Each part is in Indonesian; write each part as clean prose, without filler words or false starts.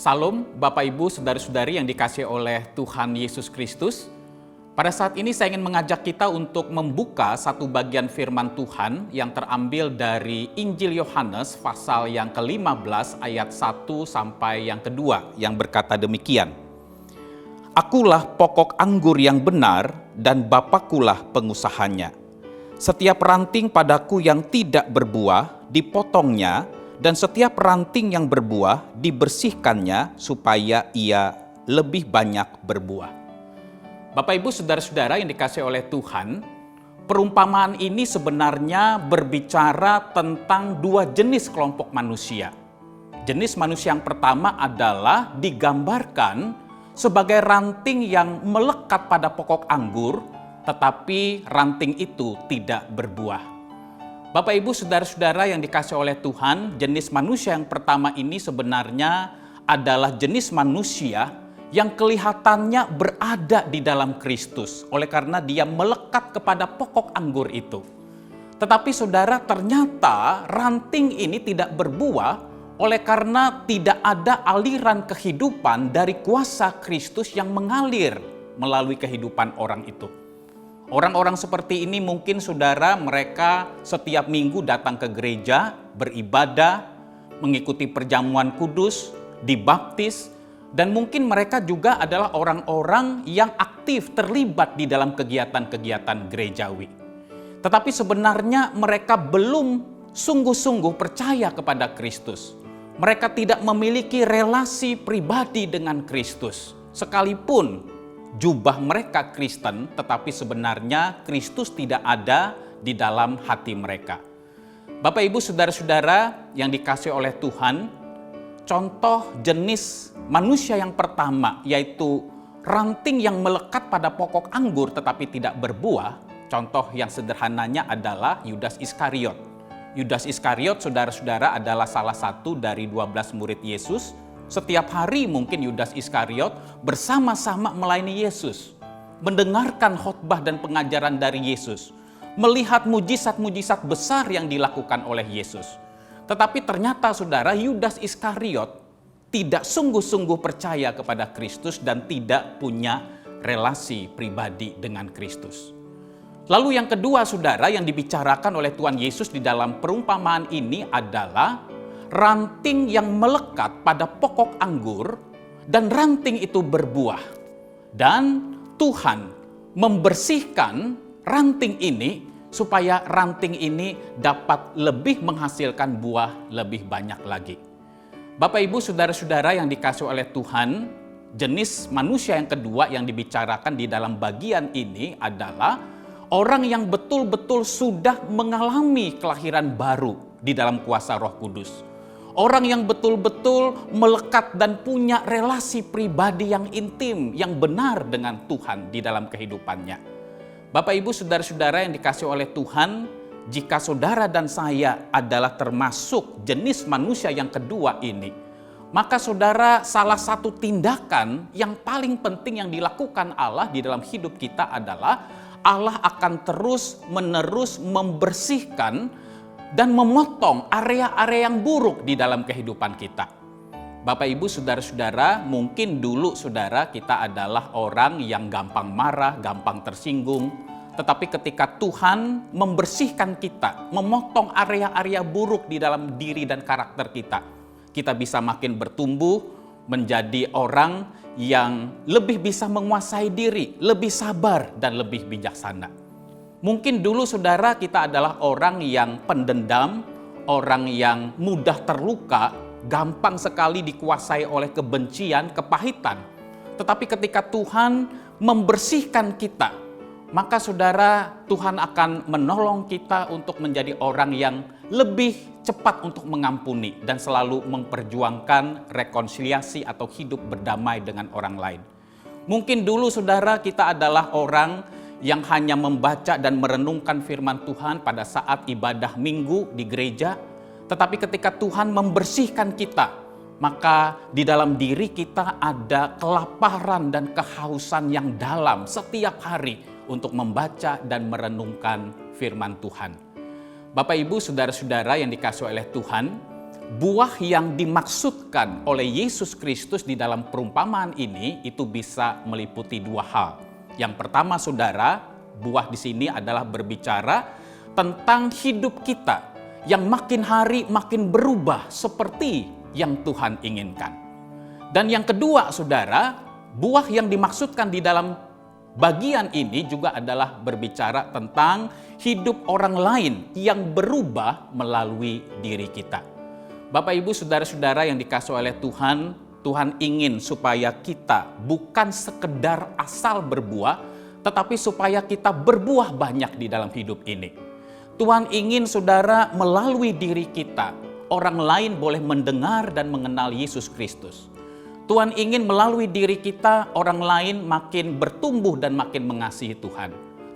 Salam Bapak Ibu Saudara-saudari yang dikasihi oleh Tuhan Yesus Kristus. Pada saat ini saya ingin mengajak kita untuk membuka satu bagian firman Tuhan yang terambil dari Injil Yohanes pasal yang ke-15 ayat 1 sampai yang kedua yang berkata demikian. Akulah pokok anggur yang benar dan Bapakkulah pengusahanya. Setiap ranting padaku yang tidak berbuah dipotongnya, dan setiap ranting yang berbuah dibersihkannya supaya ia lebih banyak berbuah. Bapak Ibu Saudara-saudara yang dikasihi oleh Tuhan, perumpamaan ini sebenarnya berbicara tentang dua jenis kelompok manusia. Jenis manusia yang pertama adalah digambarkan sebagai ranting yang melekat pada pokok anggur, tetapi ranting itu tidak berbuah. Bapak Ibu Saudara-saudara yang dikasihi oleh Tuhan, jenis manusia yang pertama ini sebenarnya adalah jenis manusia yang kelihatannya berada di dalam Kristus oleh karena dia melekat kepada pokok anggur itu. Tetapi saudara, ternyata ranting ini tidak berbuah oleh karena tidak ada aliran kehidupan dari kuasa Kristus yang mengalir melalui kehidupan orang itu. Orang-orang seperti ini mungkin saudara mereka setiap minggu datang ke gereja, beribadah, mengikuti perjamuan kudus, dibaptis, dan mungkin mereka juga adalah orang-orang yang aktif terlibat di dalam kegiatan-kegiatan gerejawi. Tetapi sebenarnya mereka belum sungguh-sungguh percaya kepada Kristus. Mereka tidak memiliki relasi pribadi dengan Kristus. Sekalipun jubah mereka Kristen, tetapi sebenarnya Kristus tidak ada di dalam hati mereka. Bapak Ibu Saudara-saudara yang dikasihi oleh Tuhan, contoh jenis manusia yang pertama yaitu ranting yang melekat pada pokok anggur tetapi tidak berbuah, contoh yang sederhananya adalah Yudas Iskariot. Yudas Iskariot saudara-saudara adalah salah satu dari 12 murid Yesus. Setiap hari mungkin Yudas Iskariot bersama-sama melayani Yesus, mendengarkan khotbah dan pengajaran dari Yesus, melihat mujizat-mujizat besar yang dilakukan oleh Yesus. Tetapi ternyata saudara, Yudas Iskariot tidak sungguh-sungguh percaya kepada Kristus dan tidak punya relasi pribadi dengan Kristus. Lalu yang kedua saudara yang dibicarakan oleh Tuhan Yesus di dalam perumpamaan ini adalah ranting yang melekat pada pokok anggur dan ranting itu berbuah. Dan Tuhan membersihkan ranting ini supaya ranting ini dapat lebih menghasilkan buah lebih banyak lagi. Bapak Ibu Saudara-saudara yang dikasihi oleh Tuhan, jenis manusia yang kedua yang dibicarakan di dalam bagian ini adalah orang yang betul-betul sudah mengalami kelahiran baru di dalam kuasa Roh Kudus. Orang yang betul-betul melekat dan punya relasi pribadi yang intim, yang benar dengan Tuhan di dalam kehidupannya. Bapak Ibu Saudara-saudara yang dikasihi oleh Tuhan, jika saudara dan saya adalah termasuk jenis manusia yang kedua ini, maka saudara salah satu tindakan yang paling penting yang dilakukan Allah di dalam hidup kita adalah Allah akan terus-menerus membersihkan dan memotong area-area yang buruk di dalam kehidupan kita. Bapak Ibu Saudara-saudara, mungkin dulu saudara kita adalah orang yang gampang marah, gampang tersinggung. Tetapi ketika Tuhan membersihkan kita, memotong area-area buruk di dalam diri dan karakter kita, kita bisa makin bertumbuh menjadi orang yang lebih bisa menguasai diri, lebih sabar dan lebih bijaksana. Mungkin dulu saudara kita adalah orang yang pendendam, orang yang mudah terluka, gampang sekali dikuasai oleh kebencian, kepahitan. Tetapi ketika Tuhan membersihkan kita, maka saudara Tuhan akan menolong kita untuk menjadi orang yang lebih cepat untuk mengampuni dan selalu memperjuangkan rekonsiliasi atau hidup berdamai dengan orang lain. Mungkin dulu saudara kita adalah orang yang hanya membaca dan merenungkan firman Tuhan pada saat ibadah minggu di gereja. Tetapi ketika Tuhan membersihkan kita, maka di dalam diri kita ada kelaparan dan kehausan yang dalam setiap hari untuk membaca dan merenungkan firman Tuhan. Bapak Ibu Saudara-saudara yang dikasihi oleh Tuhan, buah yang dimaksudkan oleh Yesus Kristus di dalam perumpamaan ini itu bisa meliputi dua hal. Yang pertama, saudara, buah di sini adalah berbicara tentang hidup kita yang makin hari makin berubah seperti yang Tuhan inginkan. Dan yang kedua, saudara, buah yang dimaksudkan di dalam bagian ini juga adalah berbicara tentang hidup orang lain yang berubah melalui diri kita. Bapak, Ibu, saudara-saudara yang dikasihi oleh Tuhan, Tuhan ingin supaya kita bukan sekedar asal berbuah, tetapi supaya kita berbuah banyak di dalam hidup ini. Tuhan ingin saudara melalui diri kita, orang lain boleh mendengar dan mengenal Yesus Kristus. Tuhan ingin melalui diri kita, orang lain makin bertumbuh dan makin mengasihi Tuhan.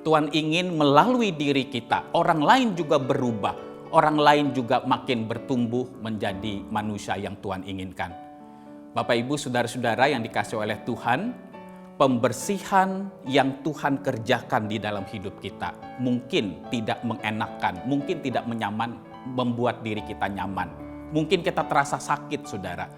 Tuhan ingin melalui diri kita, orang lain juga berubah. Orang lain juga makin bertumbuh menjadi manusia yang Tuhan inginkan. Bapak, Ibu, saudara-saudara yang dikasihi oleh Tuhan, pembersihan yang Tuhan kerjakan di dalam hidup kita mungkin tidak mengenakan, mungkin tidak menyaman, membuat diri kita nyaman. Mungkin kita terasa sakit, saudara.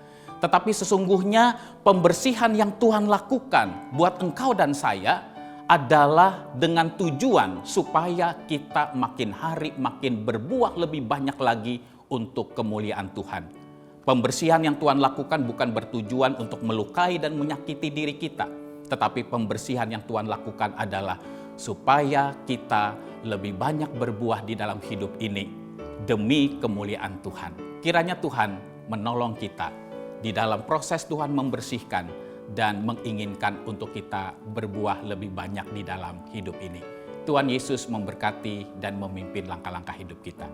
Tetapi sesungguhnya pembersihan yang Tuhan lakukan buat engkau dan saya adalah dengan tujuan supaya kita makin hari makin berbuah lebih banyak lagi untuk kemuliaan Tuhan. Pembersihan yang Tuhan lakukan bukan bertujuan untuk melukai dan menyakiti diri kita, tetapi pembersihan yang Tuhan lakukan adalah supaya kita lebih banyak berbuah di dalam hidup ini demi kemuliaan Tuhan. Kiranya Tuhan menolong kita di dalam proses Tuhan membersihkan dan menginginkan untuk kita berbuah lebih banyak di dalam hidup ini. Tuhan Yesus memberkati dan memimpin langkah-langkah hidup kita.